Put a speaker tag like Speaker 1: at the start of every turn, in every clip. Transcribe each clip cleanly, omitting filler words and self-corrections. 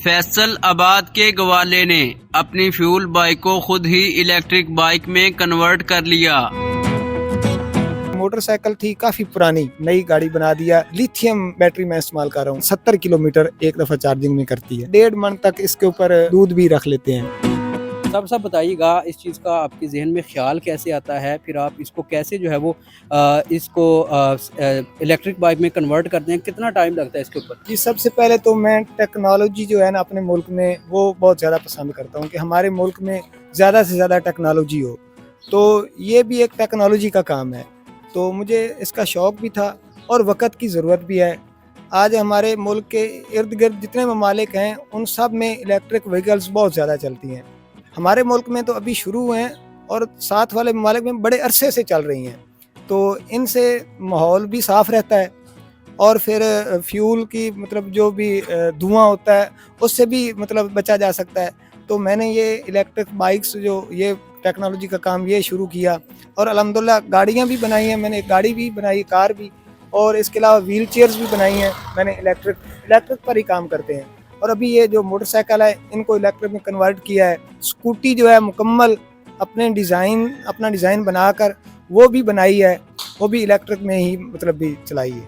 Speaker 1: फैसल आबाद के गवाले ने अपनी फ्यूल बाइक को खुद ही इलेक्ट्रिक बाइक में कन्वर्ट कर लिया।
Speaker 2: मोटरसाइकिल थी काफी पुरानी, नई गाड़ी बना दिया। लिथियम बैटरी मैं इस्तेमाल कर रहा हूँ। 70 किलोमीटर एक दफा चार्जिंग में करती है। 1.5 मन तक इसके ऊपर दूध भी रख लेते हैं।
Speaker 3: सब बताइएगा इस चीज़ का आपके जहन में ख्याल कैसे आता है, फिर आप इसको कैसे जो है वो इसको इलेक्ट्रिक बाइक में कन्वर्ट करते हैं, कितना टाइम लगता है इसके ऊपर?
Speaker 2: जी, सबसे पहले तो मैं टेक्नोलॉजी जो है ना अपने मुल्क में वो बहुत ज़्यादा पसंद करता हूँ कि हमारे मुल्क में ज़्यादा से ज़्यादा टेक्नोलॉजी हो। तो ये भी एक टेक्नोलॉजी का काम है, तो मुझे इसका शौक़ भी था और वक़्त की ज़रूरत भी है। आज हमारे मुल्क के इर्द गिर्द जितने ममालिक हैं उन सब में इलेक्ट्रिक व्हीकल्स बहुत ज़्यादा चलती हैं। हमारे मुल्क में तो अभी शुरू हुए हैं और साथ वाले ममालिक में बड़े अरसे से चल रही हैं, तो इनसे माहौल भी साफ़ रहता है और फिर फ्यूल की मतलब जो भी धुआं होता है उससे भी मतलब बचा जा सकता है। तो मैंने ये इलेक्ट्रिक बाइक्स जो ये टेक्नोलॉजी का काम ये शुरू किया और अल्हम्दुलिल्लाह गाड़ियाँ भी बनाई हैं। मैंने एक गाड़ी भी बनाई, कार भी, और इसके अलावा व्हील चेयर्स भी बनाई हैं मैंने। इलेक्ट्रिक पर ही काम करते हैं। और अभी ये जो मोटरसाइकिल है इनको इलेक्ट्रिक में कन्वर्ट किया है। स्कूटी जो है मुकम्मल अपना डिज़ाइन बनाकर वो भी बनाई है, वो भी इलेक्ट्रिक में ही मतलब भी चलाई है।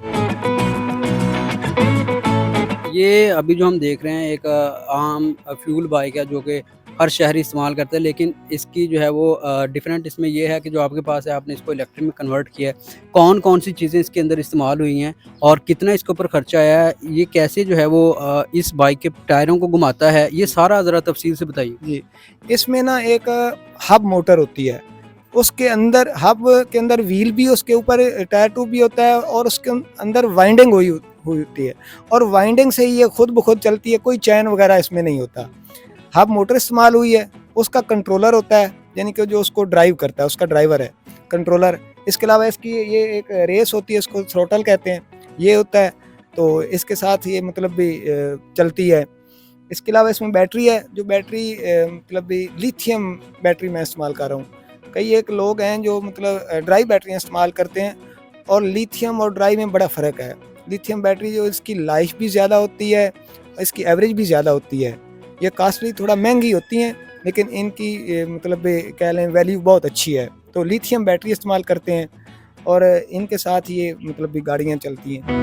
Speaker 3: ये अभी जो हम देख रहे हैं एक आम फ्यूल बाइक है जो कि हर शहरी इस्तेमाल करते हैं, लेकिन इसकी जो है वो डिफरेंट इसमें ये है कि जो आपके पास है आपने इसको इलेक्ट्रिक में कन्वर्ट किया है। कौन कौन सी चीज़ें इसके अंदर इस्तेमाल हुई हैं और कितना इसके ऊपर खर्चा आया है, ये कैसे जो है वो इस बाइक के टायरों को घुमाता है, ये सारा ज़रा तफसील से बताइए।
Speaker 2: जी, इसमें ना एक हब मोटर होती है, उसके अंदर हब के अंदर व्हील भी, उसके ऊपर टायर ट्यूब भी होता है और उसके अंदर वाइंडिंग हुई होती है और वाइंडिंग से ही ये खुद ब खुद चलती है, कोई चैन वगैरह इसमें नहीं होता। हब मोटर इस्तेमाल हुई है, उसका कंट्रोलर होता है, यानी कि जो उसको ड्राइव करता है उसका ड्राइवर है कंट्रोलर। इसके अलावा इसकी ये एक रेस होती है, इसको थ्रोटल कहते हैं, ये होता है, तो इसके साथ ये मतलब भी चलती है। इसके अलावा इसमें बैटरी है, जो बैटरी मतलब भी लिथियम बैटरी मैं इस्तेमाल कर रहा हूँ। कई एक लोग हैं जो मतलब ड्राई बैटरियाँ इस्तेमाल करते हैं और लिथियम और ड्राई में बड़ा फ़र्क है। लिथियम बैटरी जो इसकी लाइफ भी ज़्यादा होती है, इसकी एवरेज भी ज़्यादा होती है। ये कास्टली थोड़ा महंगी होती हैं लेकिन इनकी मतलब कह लें वैल्यू बहुत अच्छी है। तो लिथियम बैटरी इस्तेमाल करते हैं और इनके साथ ये मतलब भी गाड़ियाँ चलती हैं।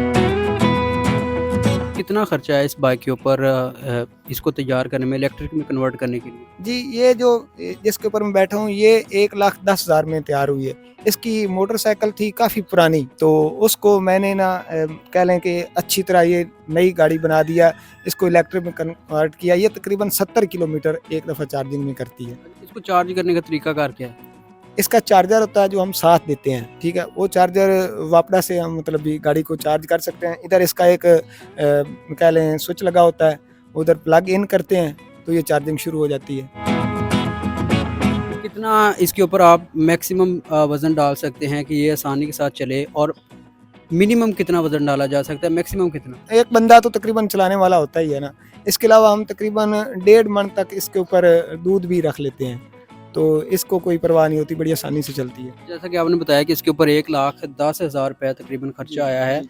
Speaker 3: कितना खर्चा है इस बाइक के ऊपर इसको तैयार करने में, इलेक्ट्रिक में कन्वर्ट करने के लिए?
Speaker 2: जी, ये जो जिसके ऊपर मैं बैठा हूँ ये 1,10,000 में तैयार हुई है। इसकी मोटरसाइकिल थी काफ़ी पुरानी, तो उसको मैंने ना कह लें कि अच्छी तरह ये नई गाड़ी बना दिया, इसको इलेक्ट्रिक में कन्वर्ट किया। ये तकरीबन 70 किलोमीटर एक दफ़ा चार्जिंग में करती है।
Speaker 3: इसको चार्ज करने का तरीकाकार क्या है?
Speaker 2: इसका चार्जर होता है जो हम साथ देते हैं, ठीक है, वो चार्जर वापड़ा से हम मतलब भी गाड़ी को चार्ज कर सकते हैं। इधर इसका एक कह लें स्विच लगा होता है, उधर प्लग इन करते हैं तो ये चार्जिंग शुरू हो जाती है।
Speaker 3: कितना इसके ऊपर आप मैक्सिमम वज़न डाल सकते हैं कि ये आसानी के साथ चले, और मिनिमम कितना वज़न डाला जा सकता है, मैक्सिमम कितना?
Speaker 2: एक बंदा तो तकरीबन चलाने वाला होता ही है ना। इसके अलावा हम तकरीबन 1.5 मन तक इसके ऊपर दूध भी रख लेते हैं, तो इसको कोई परवाह नहीं होती, बड़ी आसानी से चलती है।
Speaker 3: जैसा कि आपने बताया कि इसके ऊपर 1,10,000 रुपये तकरीबन खर्चा आया है।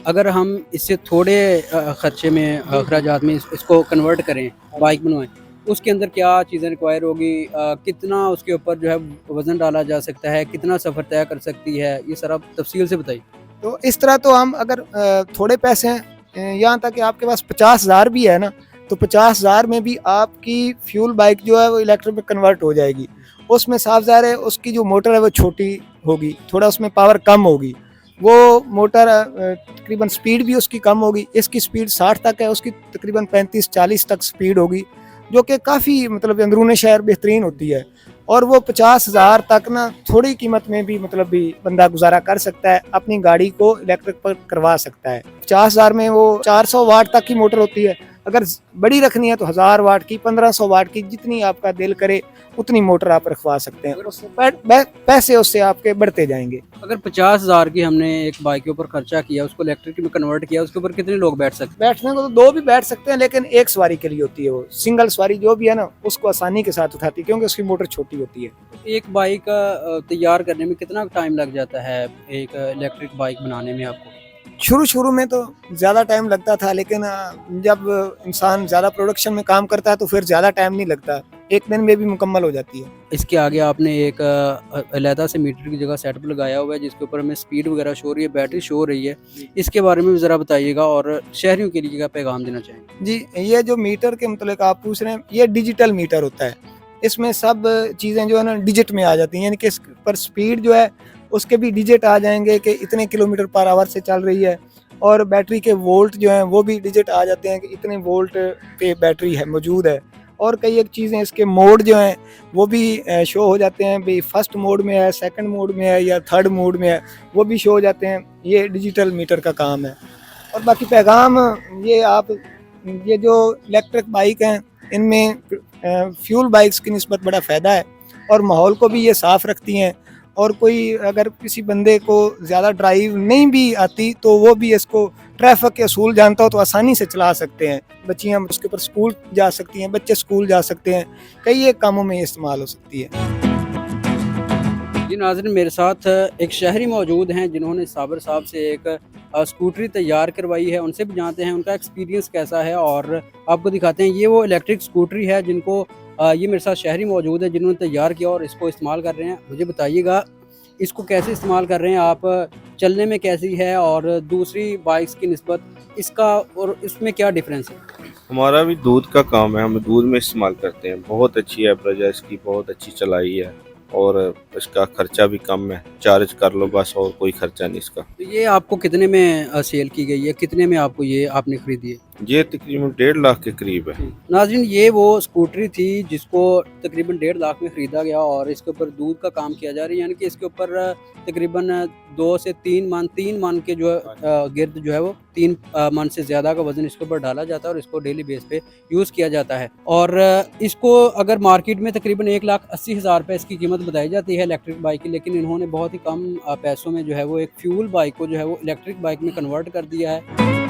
Speaker 3: अगर हम इससे थोड़े खर्चे में अखराजात में इसको कन्वर्ट करें, बाइक बनवाएं, उसके अंदर क्या चीज़ें रिक्वायर होगी, कितना उसके ऊपर जो है वज़न डाला जा सकता है, कितना सफ़र तय कर सकती है, ये सारा तफसील से बताइए।
Speaker 2: तो इस तरह तो हम अगर थोड़े पैसे हैं, यहाँ तक कि आपके पास 50,000 भी है ना, तो 50,000 में भी आपकी फ्यूल बाइक जो है वो इलेक्ट्रिक में कन्वर्ट हो जाएगी। उसमें साफ ज़ाहिर है उसकी जो मोटर है वो छोटी होगी, थोड़ा उसमें पावर कम होगी। वो मोटर तकरीबन स्पीड भी उसकी कम होगी। इसकी स्पीड 60 तक है, उसकी तकरीबन 35-40 तक स्पीड होगी, जो कि काफ़ी मतलब अंदरूनी शहर बेहतरीन होती है। और वो 50,000 तक ना थोड़ी कीमत में भी मतलब भी बंदा गुजारा कर सकता है, अपनी गाड़ी को इलेक्ट्रिक पर करवा सकता है। 50,000 में वो 400 वाट तक की मोटर होती है, अगर बड़ी रखनी है तो 1000 वाट की, 1500 वाट की, जितनी आपका दिल करे उतनी मोटर आप रखवा सकते हैं। पैसे उससे आपके बढ़ते जाएंगे।
Speaker 3: अगर 50,000 की हमने एक बाइक के ऊपर खर्चा किया, उसको इलेक्ट्रिक में कन्वर्ट किया, उसके ऊपर कितने लोग बैठ सकते हैं?
Speaker 2: बैठने को तो 2 भी बैठ सकते हैं, लेकिन एक सवारी के लिए होती है वो। सिंगल सवारी जो भी है ना उसको आसानी के साथ उठाती है, क्योंकि उसकी मोटर छोटी होती है।
Speaker 3: एक बाइक तैयार करने में कितना टाइम लग जाता है एक इलेक्ट्रिक बाइक बनाने में आपको?
Speaker 2: शुरू शुरू में तो ज़्यादा टाइम लगता था, लेकिन जब इंसान ज़्यादा प्रोडक्शन में काम करता है तो फिर ज़्यादा टाइम नहीं लगता, एक दिन में भी मुकम्मल हो जाती है।
Speaker 3: इसके आगे आपने एक अलहदा से मीटर की जगह सेटअप लगाया हुआ है जिसके ऊपर हमें स्पीड वगैरह शो हो रही है, बैटरी शो हो रही है। इसके बारे में भी ज़रा बताइएगा और शहरियों के लिए क्या पैगाम देना चाहेंगे?
Speaker 2: जी, ये जो मीटर के मतलब आप पूछ रहे हैं, ये डिजिटल मीटर होता है। इसमें सब चीज़ें जो है ना डिजिट में आ जाती हैं, यानी कि इस पर स्पीड जो है उसके भी डिजिट आ जाएंगे कि इतने किलोमीटर पर आवर से चल रही है, और बैटरी के वोल्ट जो हैं वो भी डिजिट आ जाते हैं कि इतने वोल्ट पे बैटरी है मौजूद है। और कई एक चीज़ें इसके मोड जो हैं वो भी शो हो जाते हैं, भाई फर्स्ट मोड में है, सेकंड मोड में है या थर्ड मोड में है, वो भी शो हो जाते हैं। ये डिजिटल मीटर का काम है। और बाकी पैगाम ये आप, ये जो इलेक्ट्रिक बाइक हैं इनमें फ्यूल बाइक्स की निस्बत बड़ा फ़ायदा है, और माहौल को भी ये साफ़ रखती हैं। और कोई अगर किसी बंदे को ज़्यादा ड्राइव नहीं भी आती तो वो भी इसको ट्रैफिक के असूल जानता हो तो आसानी से चला सकते हैं। बच्चियाँ उसके ऊपर स्कूल जा सकती हैं, बच्चे स्कूल जा सकते हैं, कई एक कामों में ये इस्तेमाल हो सकती है।
Speaker 3: जी नाज़रीन, मेरे साथ एक शहरी मौजूद हैं जिन्होंने साबिर साहब से एक स्कूटरी तैयार करवाई है। उनसे भी जानते हैं उनका एक्सपीरियंस कैसा है और आपको दिखाते हैं। ये वो इलेक्ट्रिक स्कूटरी है जिनको ये मेरे साथ शहरी मौजूद है जिन्होंने तैयार किया और इसको इस्तेमाल कर रहे हैं। मुझे बताइएगा इसको कैसे इस्तेमाल कर रहे हैं आप, चलने में कैसी है और दूसरी बाइक्स की निस्बत इसका और इसमें क्या डिफरेंस है?
Speaker 4: हमारा भी दूध का काम है, हम दूध में इस्तेमाल करते हैं। बहुत अच्छी एवरेज है इसकी, बहुत अच्छी चलाई है और इसका खर्चा भी कम है। चार्ज कर लो बस, और कोई खर्चा नहीं इसका।
Speaker 3: तो ये आपको कितने में सेल की गई है, कितने में आपको ये आपने खरीदी है?
Speaker 4: ये तकरीबन 1.5 लाख के करीब है।
Speaker 3: नाज़रीन, ये वो स्कूटरी थी जिसको तकरीबन 1.5 लाख में ख़रीदा गया और इसके ऊपर दूध का काम किया जा रहा है, यानी कि इसके ऊपर तकरीबन 2 से 3 मन के जो गिर्द जो है वो 3 मन से ज़्यादा का वज़न इसके ऊपर डाला जाता है और इसको डेली बेस पे यूज़ किया जाता है। और इसको अगर मार्केट में तकरीबन 1,80,000 रुपये इसकी कीमत बताई जाती है इलेक्ट्रिक बाइक की, लेकिन इन्होंने बहुत ही कम पैसों में जो है वो एक फ्यूल बाइक को जो है वो इलेक्ट्रिक बाइक में कन्वर्ट कर दिया है।